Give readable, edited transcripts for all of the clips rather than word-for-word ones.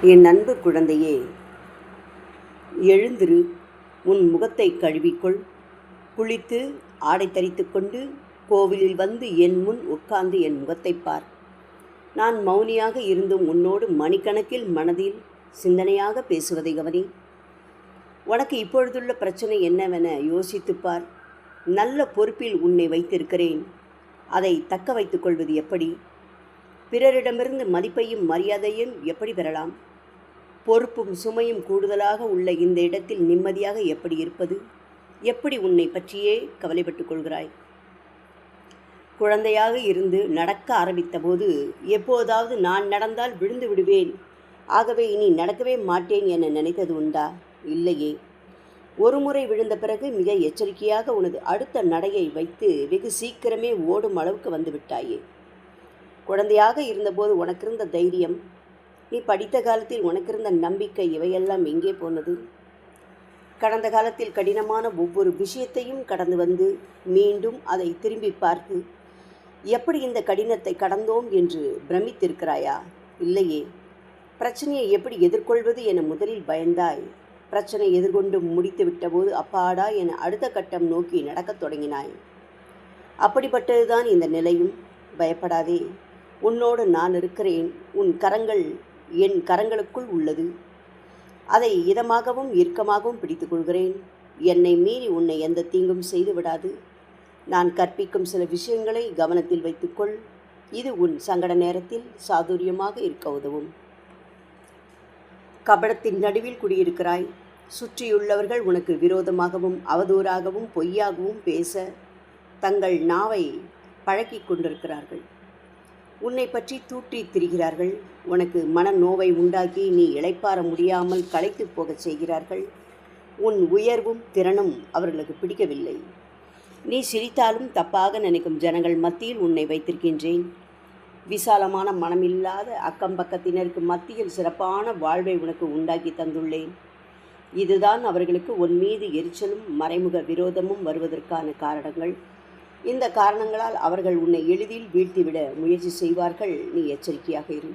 என் அன்பு குழந்தையே, எழுந்திரு, உன் முகத்தை கழுவிக்கொள், குளித்து ஆடை தரித்து கொண்டு கோவிலில் வந்து என் முன் உட்கார்ந்து என் முகத்தைப் பார். நான் மௌனியாக இருந்தும் உன்னோடு மணிக்கணக்கில் மனதில் சிந்தனையாக பேசுவதை கவனி. உனக்கு இப்பொழுதுள்ள பிரச்சனை என்னவென யோசித்துப்பார். நல்ல பொறுப்பில் உன்னை வைத்திருக்கிறேன். அதை தக்க வைத்துக் கொள்வது எப்படி? பிறரிடமிருந்து மதிப்பையும் மரியாதையும் எப்படி பெறலாம்? பொறுப்பும் சுமையும் கூடுதலாக உள்ள இந்த இடத்தில் நிம்மதியாக எப்படி இருப்பது? எப்படி உன்னை பற்றியே கவலைப்பட்டுக் கொள்கிறாய்? குழந்தையாக இருந்து நடக்க ஆரம்பித்த போது எப்போதாவது நான் நடந்தால் விழுந்து விடுவேன், ஆகவே இனி நடக்கவே மாட்டேன் என நினைத்தது உண்டா? இல்லையே. ஒரு முறை விழுந்த பிறகு மிக எச்சரிக்கையாக உனது அடுத்த நடையை வைத்து வெகு சீக்கிரமே ஓடும் அளவுக்கு வந்து விட்டாயே. குழந்தையாக இருந்தபோது உனக்கிருந்த தைரியம், நீ படித்த காலத்தில் உனக்கிருந்த நம்பிக்கை, இவையெல்லாம் எங்கே போனது? கடந்த காலத்தில் கடினமான ஒவ்வொரு விஷயத்தையும் கடந்து வந்து மீண்டும் அதை திரும்பி பார்த்து எப்படி இந்த கடினத்தை கடந்தோம் என்று பிரமித்திருக்கிறாயா? இல்லையே. பிரச்சனையை எப்படி எதிர்கொள்வது என முதலில் பயந்தாய். பிரச்சனை எதிர்கொண்டு முடித்து விட்டபோது அப்பாடா என அடுத்த கட்டம் நோக்கி நடக்கத் தொடங்கினாய். அப்படிப்பட்டதுதான் இந்த நிலையும். பயப்படாதே, உன்னோடு நான் இருக்கிறேன். உன் கரங்கள் என் கரங்களுக்குள் உள்ளது. அதை இதமாகவும் இறுக்கமாகவும் பிடித்துக் கொள்கிறேன். என்னை மீறி உன்னை எந்த தீங்கும் செய்து விடாது. நான் கற்பிக்கும் சில விஷயங்களை கவனத்தில் வைத்துக்கொள். இது உன் சங்கட நேரத்தில் சாதுரியமாக இருக்க உதவும். கபடத்தின் நடுவில் குடியிருக்கிறாய். சுற்றியுள்ளவர்கள் உனக்கு விரோதமாகவும் அவதூறாகவும் பொய்யாகவும் பேச தங்கள் நாவை பழக்கி கொண்டிருக்கிறார்கள். உன்னை பற்றி தூற்றி திரிகிறார்கள். உனக்கு மன நோவை உண்டாக்கி நீ இளைப்பாற முடியாமல் களைத்து போகச் செய்கிறார்கள். உன் உயர்வும் திறனும் அவர்களுக்கு பிடிக்கவில்லை. நீ சிரித்தாலும் தப்பாக நினைக்கும் ஜனங்கள் மத்தியில் உன்னை வைத்திருக்கின்றேன். விசாலமான மனமில்லாத அக்கம் பக்கத்தினருக்கு மத்தியில் சிறப்பான வாழ்வை உனக்கு உண்டாக்கி தந்துள்ளேன். இதுதான் அவர்களுக்கு உன் மீது எரிச்சலும் மறைமுக விரோதமும் வருவதற்கான காரணங்கள். இந்த காரணங்களால் அவர்கள் உன்னை எளிதில் வீழ்த்திவிட முயற்சி செய்வார்கள். நீ எச்சரிக்கையாக இரு.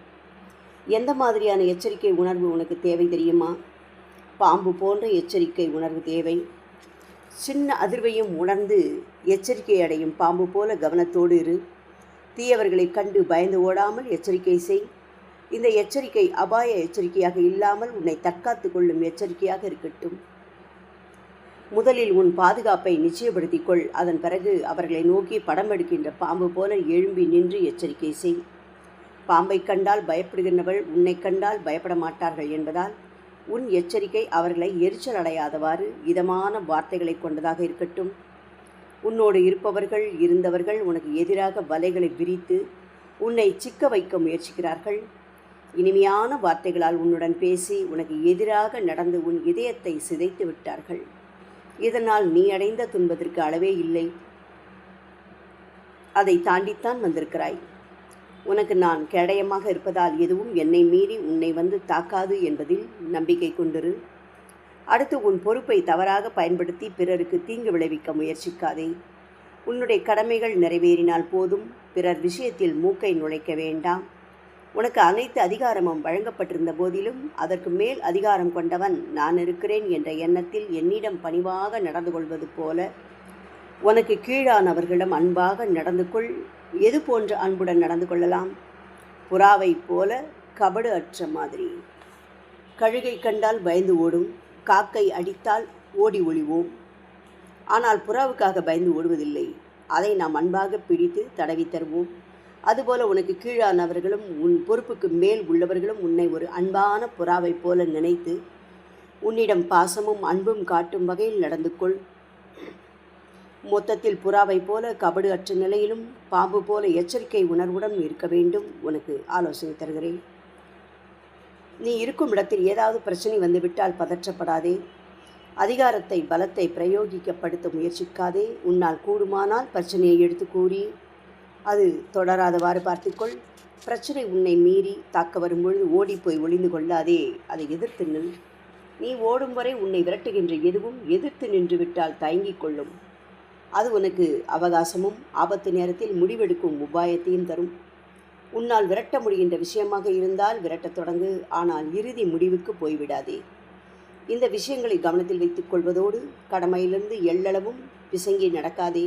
எந்த மாதிரியான எச்சரிக்கை உணர்வு உனக்கு தேவை தெரியுமா? பாம்பு போன்ற எச்சரிக்கை உணர்வு தேவை. சின்ன அதிர்வையும் உணர்ந்து எச்சரிக்கை அடையும் பாம்பு போல கவனத்தோடு இரு. தீயவர்களை கண்டு பயந்து ஓடாமல் எச்சரிக்கை செய். இந்த எச்சரிக்கை அபாய எச்சரிக்கையாக இல்லாமல் உன்னை தற்காத்து கொள்ளும் எச்சரிக்கையாக இருக்கட்டும். முதலில் உன் பாதுகாப்பை நிச்சயப்படுத்திக் கொள். அதன் பிறகு அவர்களை நோக்கி படம் எடுக்கின்ற பாம்பு போல எழும்பி நின்று எச்சரிக்கை செய். பாம்பை கண்டால் பயப்படுகின்றவள் உன்னை கண்டால் பயப்பட மாட்டார்கள் என்பதால் உன் எச்சரிக்கை அவர்களை எரிச்சல் அடையாதவாறு இதமான வார்த்தைகளை கொண்டதாக இருக்கட்டும். உன்னோடு இருந்தவர்கள் உனக்கு எதிராக வலைகளை விரித்து உன்னை சிக்க வைக்க முயற்சிக்கிறார்கள். இனிமையான வார்த்தைகளால் உன்னுடன் பேசி உனக்கு எதிராக நடந்து உன் இதயத்தை சிதைத்து விட்டார்கள். இதனால் நீ அடைந்த துன்பத்திற்கு அளவே இல்லை. அதை தாண்டித்தான் வந்திருக்கிறாய். உனக்கு நான் கேடயமாக இருப்பதால் எதுவும் என்னை மீறி உன்னை வந்து தாக்காது என்பதில் நம்பிக்கை கொண்டிரு. அடுத்து உன் பொறுப்பை தவறாக பயன்படுத்தி பிறருக்கு தீங்கு விளைவிக்க முயற்சிக்காதே. உன்னுடைய கடமைகள் நிறைவேறினால் போதும். பிறர் விஷயத்தில் மூக்கை நுழைக்க வேண்டாம். உனக்கு அனைத்து அதிகாரமும் வழங்கப்பட்டிருந்த போதிலும் அதற்கு மேல் அதிகாரம் கொண்டவன் நான் இருக்கிறேன் என்ற எண்ணத்தில் என்னிடம் பணிவாக நடந்து கொள்வது போல உனக்கு கீழானவர்களிடம் அன்பாக நடந்து கொள். எது போன்ற அன்புடன் நடந்து கொள்ளலாம்? புறாவை போல கபடு அற்ற மாதிரி. கழுகை கண்டால் பயந்து ஓடும். காக்கை அடித்தால் ஓடி ஒளிவோம். ஆனால் புறாவுக்காக பயந்து ஓடுவதில்லை. அதை நாம் அன்பாக பிடித்து தடவி தருவோம். அதுபோல உனக்கு கீழானவர்களும் உன் பொறுப்புக்கு மேல் உள்ளவர்களும் உன்னை ஒரு அன்பான புறாவை போல நினைத்து உன்னிடம் பாசமும் அன்பும் காட்டும் வகையில் நடந்து கொள். மொத்தத்தில் புறாவை போல கபடு அற்ற நிலையிலும் பாம்பு போல எச்சரிக்கை உணர்வுடன் இருக்க வேண்டும். உனக்கு ஆலோசனை தருகிறேன். நீ இருக்கும் இடத்தில் ஏதாவது பிரச்சனை வந்துவிட்டால் பதற்றப்படாதே. அதிகாரத்தை பலத்தை பிரயோகிக்கப்படுத்த முயற்சிக்காதே. உன்னால் கூடுமானால் பிரச்சனையை எடுத்து கூறி அது தொடராதவாறு பார்த்துக்கொள். பிரச்சனை உன்னை மீறி தாக்க வரும்பொழுது ஓடிப்போய் ஒளிந்து கொள்ளாதே. அதை எதிர்த்து நில். நீ ஓடும் வரை உன்னை விரட்டுகின்ற எதுவும் எதிர்த்து நின்று விட்டால் தயங்கிக் கொள்ளும். அது உனக்கு அவகாசமும் ஆபத்து நேரத்தில் முடிவெடுக்கும் உபாயத்தையும் தரும். உன்னால் விரட்ட முடிகின்ற விஷயமாக இருந்தால் விரட்டத் தொடங்கு. ஆனால் இறுதி முடிவுக்கு போய்விடாதே. இந்த விஷயங்களை கவனத்தில் வைத்துக் கொள்வதோடு கடமையிலிருந்து எள்ளளவும் பிசங்கி நடக்காதே.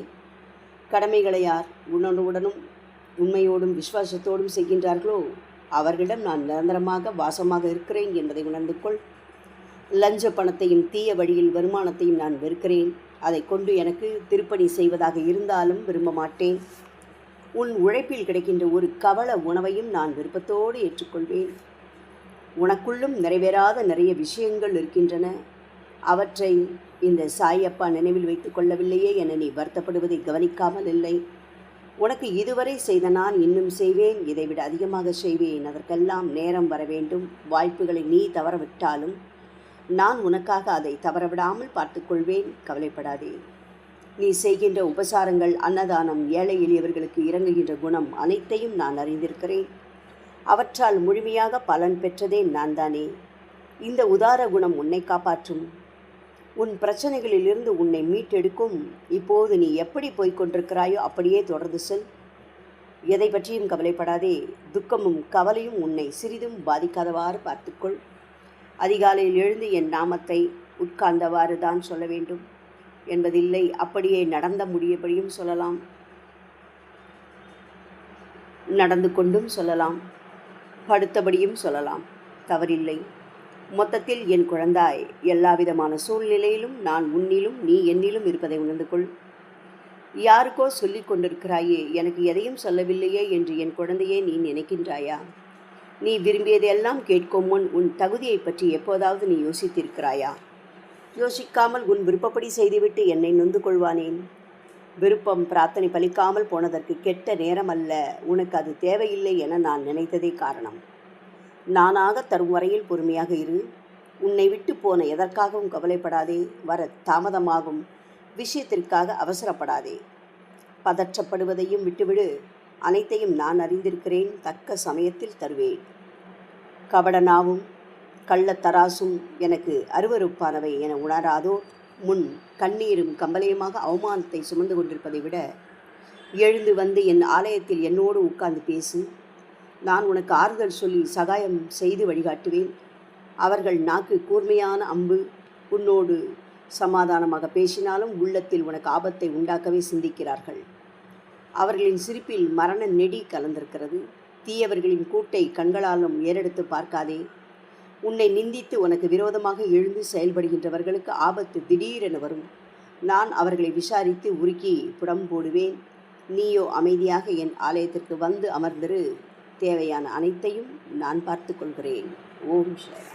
கடமைகளை யார் உணர்வுடனும் உண்மையோடும் விசுவாசத்தோடும் செய்கின்றார்களோ அவர்களிடம் நான் நிரந்தரமாக வாசமாக இருக்கிறேன் என்பதை உணர்ந்து கொள். லஞ்ச பணத்தையும் தீய வழியில் வருமானத்தையும் நான் வெறுக்கிறேன். அதை கொண்டு எனக்கு திருப்பணி செய்வதாக இருந்தாலும் விரும்ப மாட்டேன். உன் உழைப்பில் கிடைக்கின்ற ஒரு கவள உணவையும் நான் விருப்பத்தோடு ஏற்றுக்கொள்வேன். உனக்குள்ளும் நிறைவேறாத நிறைய விஷயங்கள் இருக்கின்றன. அவற்றை இந்த சாயப்பா நினைவில் வைத்து கொள்ளவில்லையே என நீ வருத்தப்படுவதை கவனிக்காமல் இல்லை. உனக்கு இதுவரை செய்த நான் இன்னும் செய்வேன், இதைவிட அதிகமாக செய்வேன். அதற்கெல்லாம் நேரம் வர வேண்டும். வாய்ப்புகளை நீ தவறவிட்டாலும் நான் உனக்காக அதை தவறவிடாமல் பார்த்துக்கொள்வேன். கவலைப்படாதே. நீ செய்கின்ற உபசாரங்கள், அன்னதானம், ஏழை எளியவர்களுக்கு இறங்குகின்ற குணம் அனைத்தையும் நான் அறிந்திருக்கிறேன். அவற்றால் முழுமையாக பலன் பெற்றதே நான் தானே. இந்த உதார குணம் உன்னை காப்பாற்றும். உன் பிரச்சனைகளிலிருந்து உன்னை மீட்டெடுக்கும். இப்போது நீ எப்படி போய்கொண்டிருக்கிறாயோ அப்படியே தொடர்ந்து செல். எதை பற்றியும் கவலைப்படாதே. துக்கமும் கவலையும் உன்னை சிறிதும் பாதிக்காதவாறு பார்த்துக்கொள். அதிகாலையில் எழுந்து என் நாமத்தை உட்கார்ந்தவாறு தான் சொல்ல வேண்டும் என்பதில்லை. அப்படியே நடந்த முடியபடியும் சொல்லலாம், நடந்து கொண்டும் சொல்லலாம், படுத்தபடியும் சொல்லலாம். தவறில்லை. மொத்தத்தில் என் குழந்தாய், எல்லாவிதமான சூழ்நிலையிலும் நான் உன்னிலும் நீ என்னிலும் இருப்பதை உணர்ந்து கொள். யாருக்கோ சொல்லிக் கொண்டிருக்கிறாயே, எனக்கு எதையும் சொல்லவில்லையே என்று என் குழந்தையே நீ நினைக்கின்றாயா? நீ விரும்பியதையெல்லாம் கேட்கும் முன் உன் தகுதியை பற்றி எப்போதாவது நீ யோசித்திருக்கிறாயா? யோசிக்காமல் உன் விருப்பப்படி செய்துவிட்டு என்னை நொந்து கொள்வானேன்? விருப்பம் பிரார்த்தனை பலிக்காமல் போனதற்கு கெட்ட நேரம் அல்ல. உனக்கு அது தேவையில்லை என நான் நினைத்ததே காரணம். நானாக தரும் வரையில் பொறுமையாக இரு. உன்னை விட்டு போன எதற்காகவும் கவலைப்படாதே. வர தாமதமாகும் விஷயத்திற்காக அவசரப்படாதே. பதற்றப்படுவதையும் விட்டுவிடு. அனைத்தையும் நான் அறிந்திருக்கிறேன். தக்க சமயத்தில் தருவேன். கபடனாவும் கள்ளத்தராசும் எனக்கு அருவருப்பானவை என உணராதோ முன் கண்ணீரும் கம்பலையுமாக அவமானத்தை சுமந்து கொண்டிருப்பதை விட எழுந்து வந்து என் ஆலயத்தில் என்னோடு உட்கார்ந்து பேசு. நான் உனக்கு ஆறுதல் சொல்லி சகாயம் செய்து வழிகாட்டுவேன். அவர்கள் நாக்கு கூர்மையான அம்பு. உன்னோடு சமாதானமாக பேசினாலும் உள்ளத்தில் உனக்கு ஆபத்தை உண்டாக்கவே சிந்திக்கிறார்கள். அவர்களின் சிரிப்பில் மரண நெடி கலந்திருக்கிறது. தீயவர்களின் கூட்டை கண்களாலும் ஏறெடுத்து பார்க்காதே. உன்னை நிந்தித்து உனக்கு விரோதமாக எழுந்து செயல்படுகின்றவர்களுக்கு ஆபத்து திடீரென வரும். நான் அவர்களை விசாரித்து உருக்கி புடம் போடுவேன். நீயோ அமைதியாக என் ஆலயத்திற்கு வந்து அமர்ந்திரு. தேவையான அனைத்தையும் நான் பார்த்து கொள்கிறேன். ஓம் சாய்.